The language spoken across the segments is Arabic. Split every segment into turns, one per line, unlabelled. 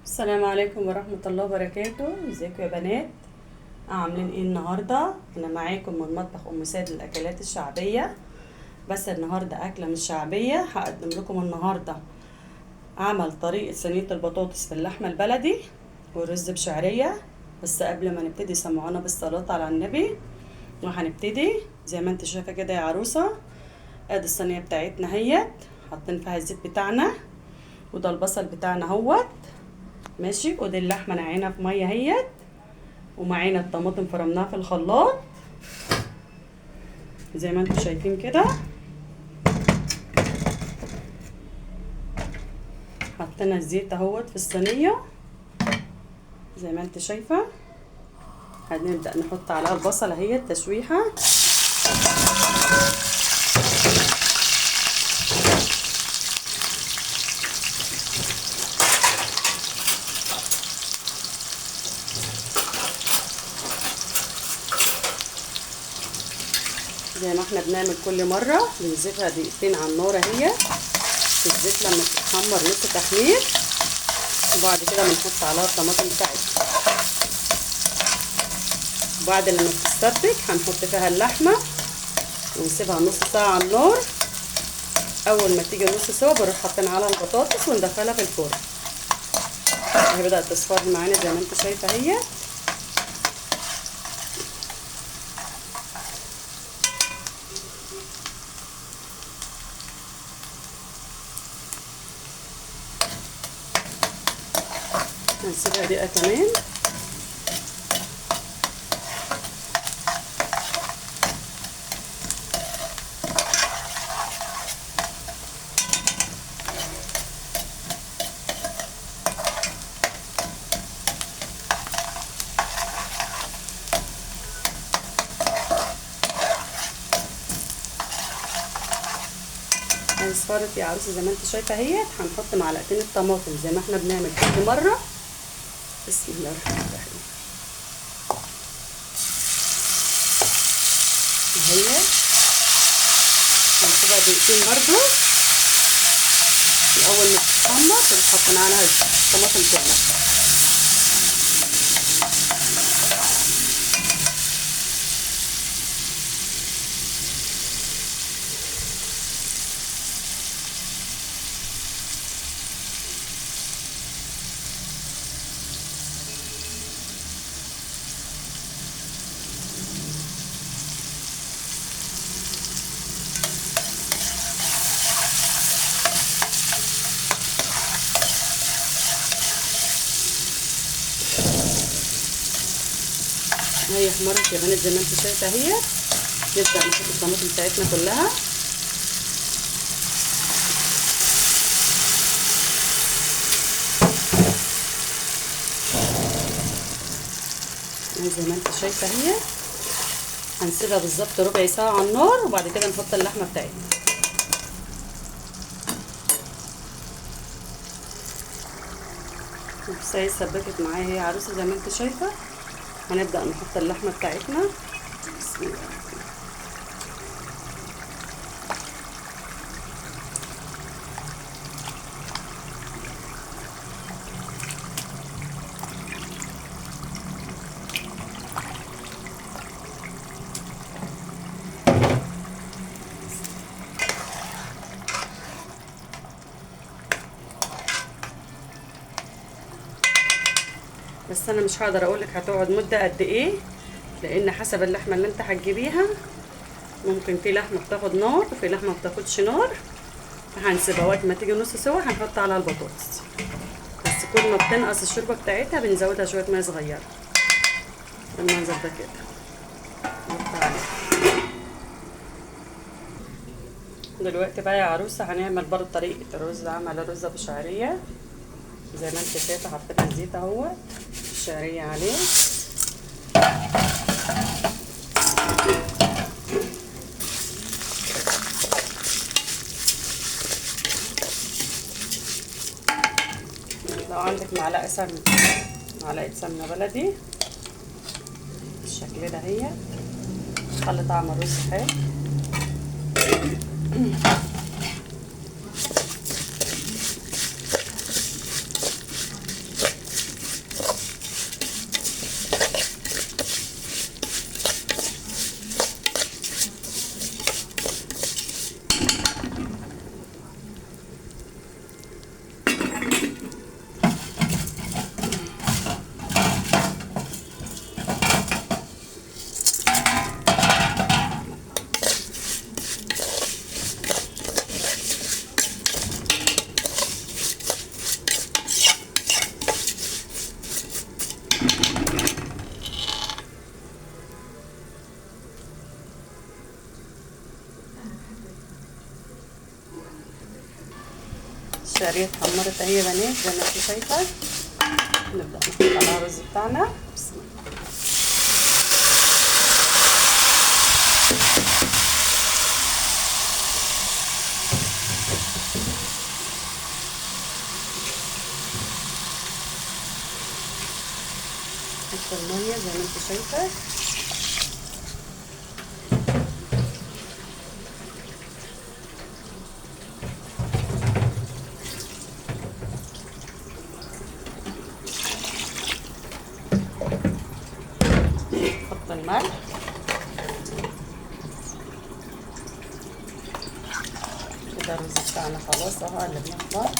السلام عليكم ورحمة الله وبركاته. ازيكم يا بنات؟ عاملين ايه النهاردة؟ انا معاكم من مطبخ ام سيد للاكلات الشعبية. بس النهاردة اكلة مش شعبية، هقدم لكم النهاردة عمل طريقة صينية البطاطس في اللحمة البلدي والرز بشعرية. بس قبل ما نبتدي سمعونا بالصلاة على النبي. وهنبتدي زي ما انت شايفة كده يا عروسة. ادي الصينية بتاعتنا اهيت، حاطين فيها الزيت بتاعنا، وده البصل بتاعنا اهوت ماشي، ودي اللحمه نقعينها في ميه اهيت، ومعانا الطماطم فرمناها في الخلاط زي ما انتم شايفين كده. حطينا الزيت اهوت في الصينيه زي ما انت شايفه. هنبدا نحط عليها البصل اهيت تشويحه. زي ما احنا بنعمل كل مره، بنسيبها دقيقتين على النار اهي في الزيت لما تتحمر نص تحمير، وبعد كده بنحط عليها الطماطم بتاعتنا. وبعد لما تتسبك هنحط فيها اللحمه ونسيبها نص ساعه على النار. اول ما تيجي نص سوا بنروح حاطين عليها البطاطس وندخلها في الفرن. اهي بدات تصفر معانا زي ما انت شايفه اهي. هنسيبها دقيقه كمان. اصفرت يا عروسه زي ما انت شايفه اهيت. هنحط معلقتين الطماطم زي ما احنا بنعمل كل مره. بسم الله الرحمن الرحيم. اهي هنسيبها دقيقتين برضو. اول ما تتحمر نروح حاطين عليها الطماطم كلها. هي احمرت يا بنات زي ما انت شايفه اهي. نبدا نحط الطماطم بتاعتنا كلها. زي ما انت شايفه اهي. هنسيبها بالظبط ربع ساعه على النار، وبعد كده نحط اللحمه بتاعتنا. بصي سبكت معايا هي عروسه زي ما انت شايفه. هنبدا نحط اللحمه بتاعتنا. بسم الله. بس انا مش هقدر اقولك هتقعد مده قد ايه، لان حسب اللحمه اللي انت هتجيبيها. ممكن في لحمه بتاخد نار وفي لحمه ما بتاخدش نار. فهنسيبها وقت ما تيجي نص سوا هنحط عليها البطاطس. بس كل ما بتنقص الشوربه بتاعتها بنزودها شويه ميه صغيره بالمنظر ده كده. نحط عليها دلوقتي بقى يا عروسه. هنعمل برضه طريقه الرز، عمل الرز بشعريه زي ما انت شايفه. حطينا الزيت اهوت، الشعريه عليه. لو عندك معلقه سمنه، معلقه سمنه بلدي بالشكل ده اهي، خلي طعم الرز حلو. الشعرية اتحمرت اهي يا بنات زي ما انتوا شايفة. نبدأ نحط عليها الرز بتاعنا. بسم الله. نحط المية زي ما انتوا شايفة. نحط الملح. كده الرز بتاعنا خلاص اهو قلبناه في بعض.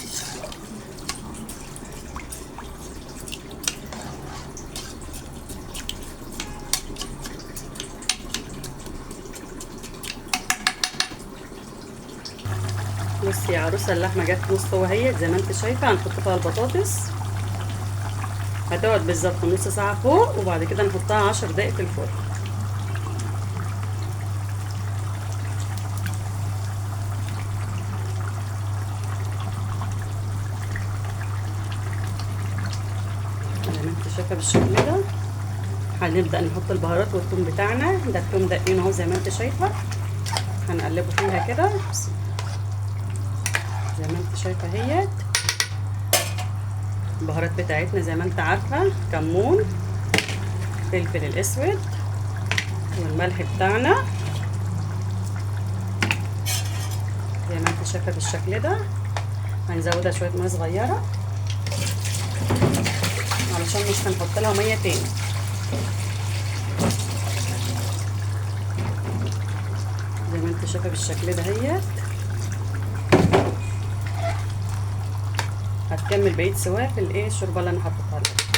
بصي يا عروسه اللحمه جت نص سوا اهي زي ما انت شايفه. هنحط فيها البطاطس، هتقعد بالظبط نص ساعه فوق، وبعد كده نحطها 10 دقايق في الفرن. زي ما انت شايفه بالشكل ده. هنبدا نحط البهارات والثوم بتاعنا. ده الثوم دقيق اهو زي ما انت شايفه. هنقلبه فيها كده زي ما انت شايفه اهيت. البهارات بتاعتنا زي ما انت عارفه، كمون، فلفل الاسود، والملح بتاعنا زي ما انت شايفه بالشكل ده. هنزودها شويه ميه صغيره علشان مش هنحط لها ميه تاني. زي ما انت شايفه بالشكل ده اهيت. هتكمل بقيه سواها في الشوربه اللي انا حطيتها لها.